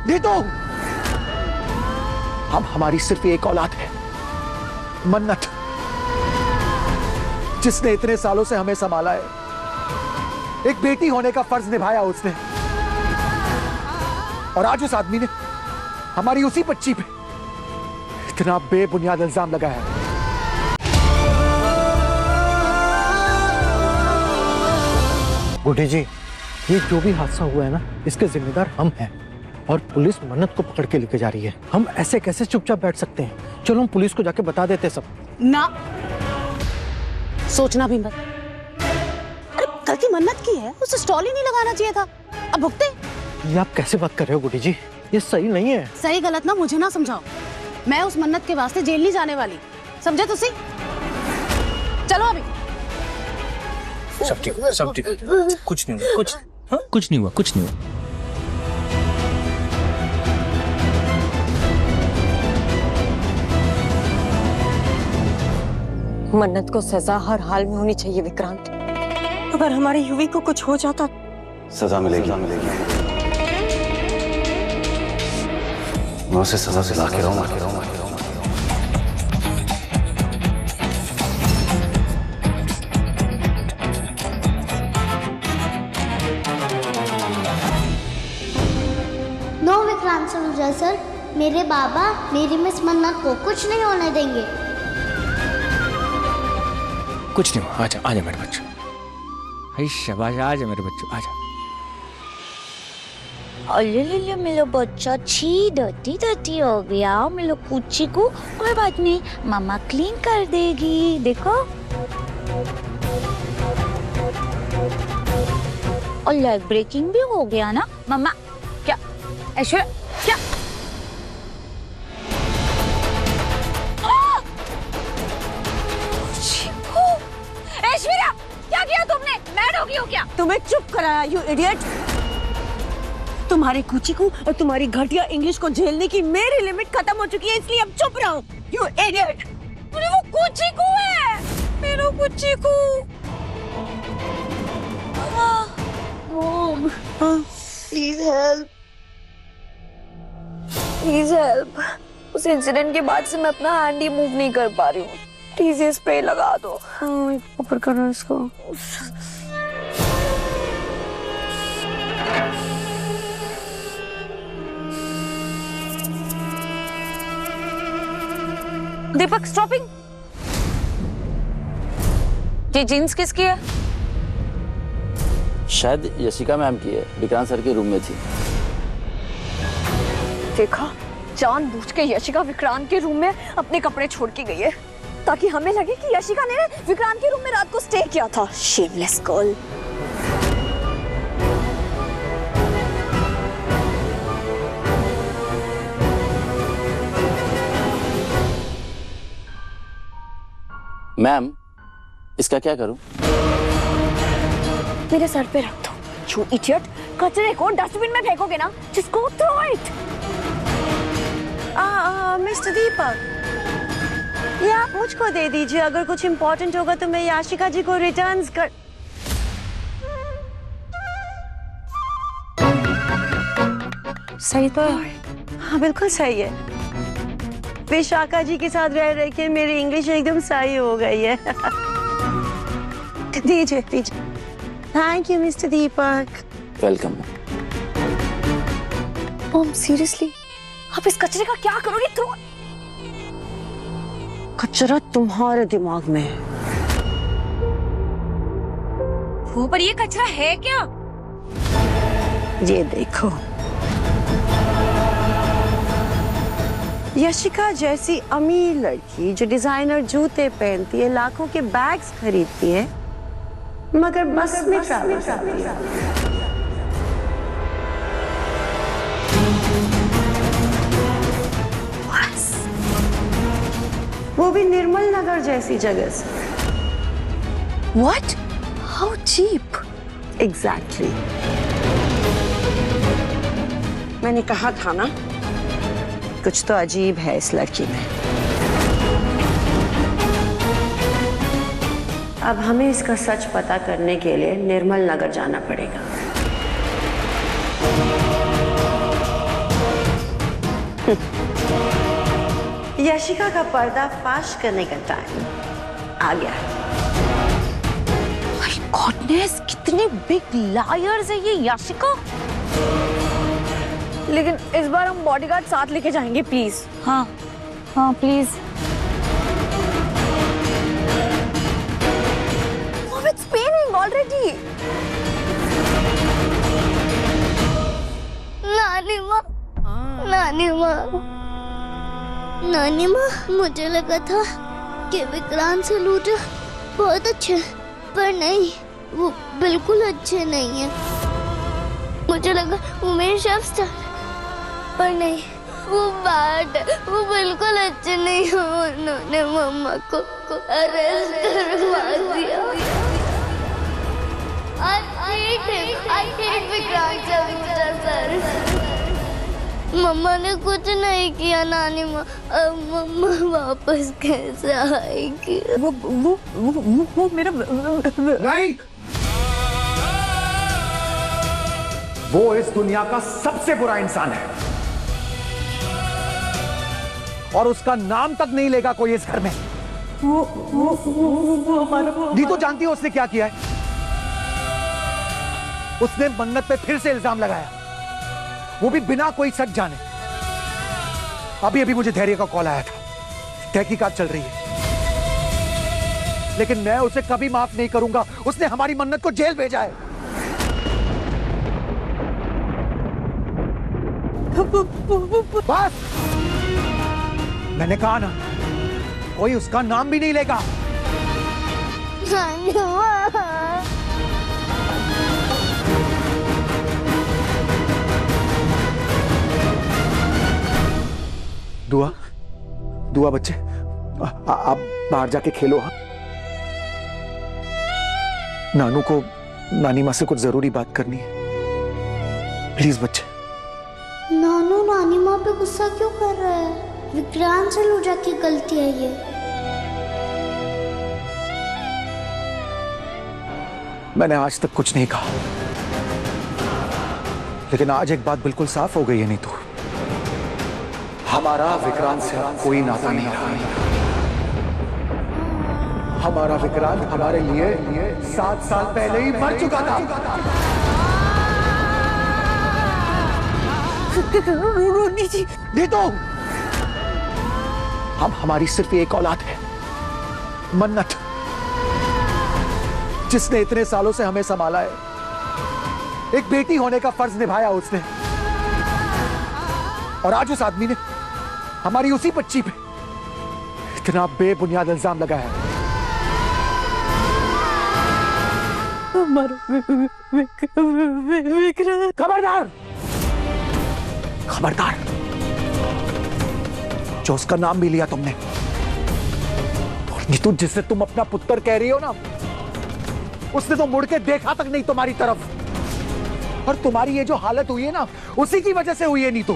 दे दो। अब हमारी सिर्फ एक औलाद है, मन्नत, जिसने इतने सालों से हमें संभाला है। एक बेटी होने का फर्ज निभाया उसने, और आज उस आदमी ने हमारी उसी बच्ची पे इतना बेबुनियाद इल्जाम लगाया है। बुढ़ी जी, ये जो भी हादसा हुआ है ना, इसके जिम्मेदार हम हैं, और पुलिस मन्नत को पकड़ के लेके जा रही है। हम ऐसे कैसे चुपचाप बैठ सकते हैं? चलो हम पुलिस को जाके बता देते सब। ना, सोचना भी मत। अरे गलती मन्नत की है, उसे स्टॉल ही नहीं लगाना चाहिए था। अब भुगते। ये आप कैसे बात कर रहे हो बुढ़ी जी? ये सही नहीं है। सही गलत ना मुझे ना समझाओ। मैं उस मन्नत के वास्ते जेल नहीं जाने वाली, समझे तुसी? चलो अभी। सब ठीक, सब ठीक, कुछ नहीं हुआ, कुछ नहीं हुआ, कुछ नहीं हुआ। मन्नत को सजा हर हाल में होनी चाहिए विक्रांत। अगर हमारी युवी को कुछ हो जाता, सजा मिलेगी। मैं उसे सजा दिला के रहूंगा। नो विक्रांत सलूजा सर, मेरे बाबा मेरी मिस मन्नत को कुछ नहीं होने देंगे। कुछ नहीं हुआ, आजा आजा मेरे बच्चों। हाय शाबाश, आजा मेरे बच्चों, आजा। अल्ले मेरा बच्चा छी डर्टी हो गया। मेरे कुच्ची को कोई बात नहीं, मामा क्लीन कर देगी। देखो, और लेग ब्रेकिंग भी हो गया ना मामा। क्या ऐश्वर्या, क्या ऐश्वर्या, क्या किया तुमने? मैड हो गई हो क्या? तुम्हें चुप कराया यू इडियट। तुम्हारे कुची को और तुम्हारी घटिया इंग्लिश को झेलने की मेरी लिमिट खत्म हो चुकी है, इसलिए अब चुप रहो यू इडियट। अरे वो कुची को है, मेरा कुची को। Mom please help, please help. उस इंसिडेंट के बाद से मैं अपना हैंड ही मूव नहीं कर पा रही हूँ। प्लीज ये स्प्रे लगा दो। ऊपर करो इसको। दीपक स्टॉपिंग। ये जीन्स किसकी है? शायद यशिका मैम की है, विक्रांत सर के रूम में थी। देखा, जानबूझ के यशिका विक्रांत के रूम में अपने कपड़े छोड़ के गई है, ताकि हमें लगे कि यशिका ने विक्रांत के रूम में रात को स्टे किया था। Shameless girl. मैम, इसका क्या करूं? मेरे सर पे रख दो। यू इडियट, कचरे को डस्टबिन में फेंकोगे ना, जिसको थ्रो इट। मिस्टर दीपक, ये आप मुझको दे दीजिए। अगर कुछ इम्पोर्टेंट होगा तो मैं याशिका जी को रिटर्न कर। सही तो है? हाँ बिल्कुल सही है। विशाखा जी के साथ रह रह के मेरी इंग्लिश एकदम सही हो गई है। दीजिए दीजिए। Thank you mister Deepak. Welcome. Mom seriously आप इस कचरे का क्या करोगे? थ्रो। कचरा तुम्हारे दिमाग में है। वो पर ये कचरा है क्या? ये देखो, यशिका जैसी अमीर लड़की जो डिजाइनर जूते पहनती है, लाखों के बैग्स खरीदती है, मगर बस में ट्रैवल करती है। वो भी निर्मल नगर जैसी जगह से। What? How cheap? एग्जैक्टली। मैंने कहा था ना, कुछ तो अजीब है इस लड़की में। अब हमें इसका सच पता करने के लिए निर्मल नगर जाना पड़ेगा। यशिका का पर्दा फाश करने का टाइम आ गया है। गॉडनेस, कितने बिग लायर्स है ये यशिका। लेकिन इस बार हम बॉडीगार्ड साथ लेके जाएंगे प्लीज। हाँ हाँ प्लीज। It's paining already. नानी माँ, नानी माँ, नानी माँ, मुझे लगा था कि विक्रांत से लूटा बहुत अच्छे, पर नहीं, वो बिल्कुल अच्छे नहीं है। मुझे लगा वो मेरे शख्स था, पर नहीं, वो बैड है, वो बिल्कुल अच्छे नहीं है। उन्होंने मम्मा को अरेस्ट करवा दिया। I hate विक्रांत से लूटा सर। मम्मा ने कुछ नहीं किया नानी माँ, अब मम्मा वापस कैसे आएगी? वो मेरा नहीं, वो इस दुनिया का सबसे बुरा इंसान है और उसका नाम तक नहीं लेगा कोई इस घर में। वो हमारा नी तो जानती हो उसने क्या किया है? उसने मन्नत पे फिर से इल्जाम लगाया, वो भी बिना कोई सच जाने। अभी अभी मुझे धैर्य का कॉल आया था, तहकीकात चल रही है, लेकिन मैं उसे कभी माफ नहीं करूंगा। उसने हमारी मन्नत को जेल भेजा है। बस, मैंने कहा ना, कोई उसका नाम भी नहीं लेगा। दुआ, दुआ बच्चे, आप बाहर जाके खेलो। हाँ, नानू को नानी माँ से कुछ जरूरी बात करनी है, प्लीज बच्चे। नानू नानी माँ पे गुस्सा क्यों कर रहा है? विक्रांत से लूटा की गलती है ये। मैंने आज तक कुछ नहीं कहा, लेकिन आज एक बात बिल्कुल साफ हो गई है नीतू, हमारा विक्रांत से कोई नाता नहीं रहा। हमारा विक्रांत हमारे लिए 7 साल पहले ही मर चुका था। नीतू, हम हमारी सिर्फ एक औलाद है, मन्नत, जिसने इतने सालों से हमें संभाला है। एक बेटी होने का फर्ज निभाया उसने, और आज उस आदमी ने हमारी उसी बच्ची पे इतना बेबुनियाद इल्जाम लगाया है। खबरदार, खबरदार, जो उसका नाम भी लिया तुमने, और नीतू जिससे तुम अपना पुत्र कह रही हो ना, उसने तो मुड़ के देखा तक नहीं तुम्हारी तरफ। और तुम्हारी ये जो हालत हुई है ना, उसी की वजह से हुई है नीतू।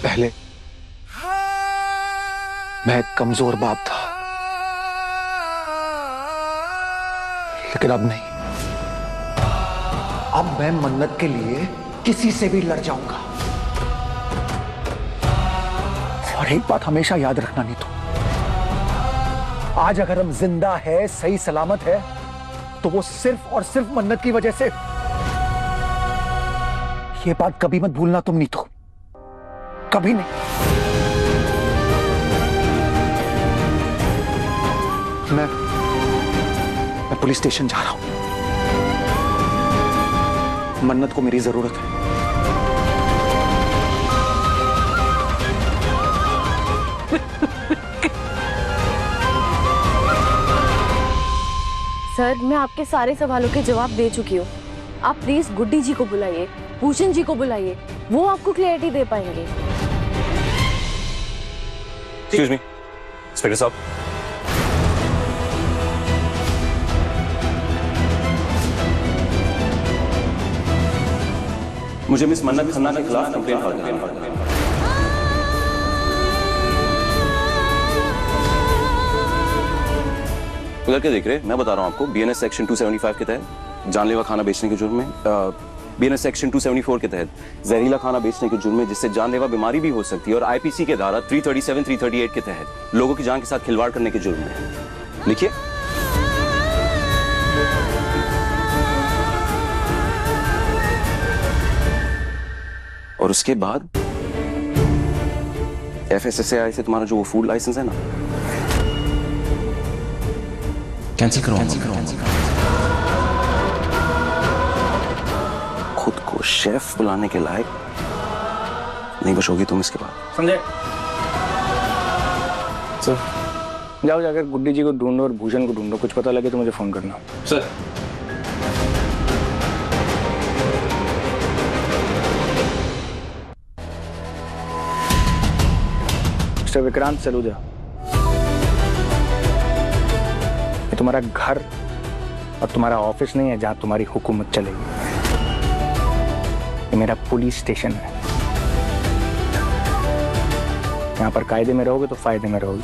पहले मैं एक कमजोर बाप था, लेकिन अब नहीं। अब मैं मन्नत के लिए किसी से भी लड़ जाऊंगा। और एक बात हमेशा याद रखना नीतू, आज अगर हम जिंदा है, सही सलामत है, तो वो सिर्फ और सिर्फ मन्नत की वजह से। ये बात कभी मत भूलना तुम नीतू, कभी नहीं। मैं पुलिस स्टेशन जा रहा हूं, मन्नत को मेरी जरूरत है। सर, मैं आपके सारे सवालों के जवाब दे चुकी हूँ। आप प्लीज गुड्डी जी को बुलाइए, भूषण जी को बुलाइए, वो आपको क्लैरिटी दे पाएंगे। एक्सक्यूज मी, इंस्पेक्टर साहब। मुझे मिस मन्नत खन्ना के खिलाफ कंप्लेंट फाइल करनी है। उधर क्या देख रहे हैं? मैं बता रहा हूँ आपको, बीएनएस सेक्शन 275 के तहत जानलेवा खाना बेचने के जुर्म में, बीएनएस सेक्शन 274 के तहत जहरीला खाना बेचने के जुर्म में जिससे जानलेवा बीमारी भी हो सकती है, और आईपीसी के धारा 337, 338 के तहत लोगों की जान के साथ खिलवाड़ करने के जुर्म में। लिखिए। और उसके बाद FSSAI से तुम्हारा जो वो फूड लाइसेंस है ना, कैंसिल करो। खुद को शेफ बुलाने के लायक नहीं बचोगी तुम इसके बाद। संजय सर, जाओ जाकर गुड्डी जी को ढूंढो और भूषण को ढूंढो, कुछ पता लगे तो मुझे फोन करना। सर। मिस्टर विक्रांत सलूजा, ये तुम्हारा घर और तुम्हारा ऑफिस नहीं है जहां तुम्हारी हुकूमत चलेगी। ये मेरा पुलिस स्टेशन है। यहाँ पर कायदे में रहोगे तो फायदे में रहोगे।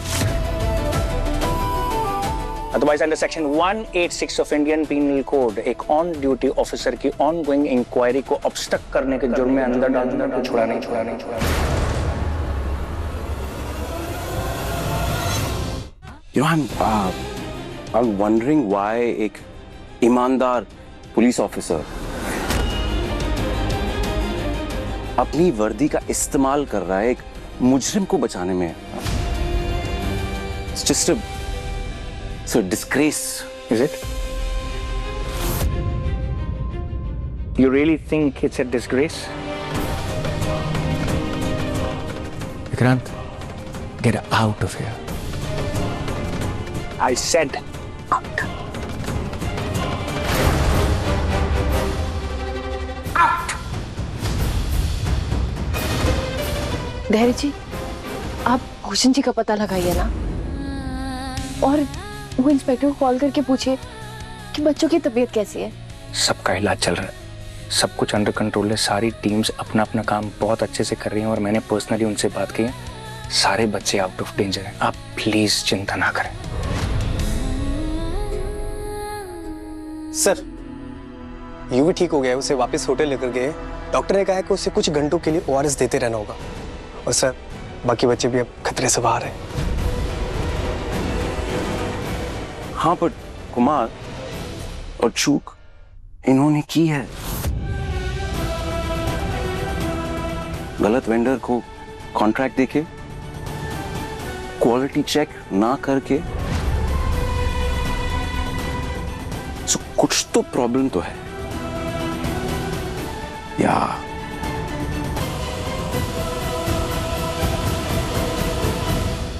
Otherwise under section 186 of Indian penal code एक ऑन ड्यूटी ऑफिसर की ऑन गोइंग इंक्वायरी को ऑब्स्ट्रक्ट करने के जुर्म में अंदर डाल दूंगा, तो छोड़ा नहीं। You know, I'm wondering why एक ईमानदार पुलिस ऑफिसर अपनी वर्दी का इस्तेमाल कर रहा है एक मुजरिम को बचाने में। It's just a disgrace. Is it? You really think it's a disgrace? Vikrant, get out of here. I said out. Out. धैर्य जी, आप भूषण जी का पता लगाइए ना, और वो इंस्पेक्टर को कॉल करके पूछिए कि बच्चों की तबीयत कैसी है। सबका इलाज चल रहा है, सब कुछ अंडर कंट्रोल है, सारी टीम्स अपना अपना काम बहुत अच्छे से कर रही हैं, और मैंने पर्सनली उनसे बात की है, सारे बच्चे आउट ऑफ डेंजर हैं। आप प्लीज चिंता ना करें। सर, यूवी ठीक हो गया है, उसे वापस होटल लेकर गए। डॉक्टर ने कहा है कि उसे कुछ घंटों के लिए ORS देते रहना होगा। और सर, बाकी बच्चे भी अब खतरे से बाहर हैं। हाँ, पर कुमार और चूक इन्होंने की है। गलत वेंडर को कॉन्ट्रैक्ट देके, क्वालिटी चेक ना करके, कुछ तो प्रॉब्लम तो है या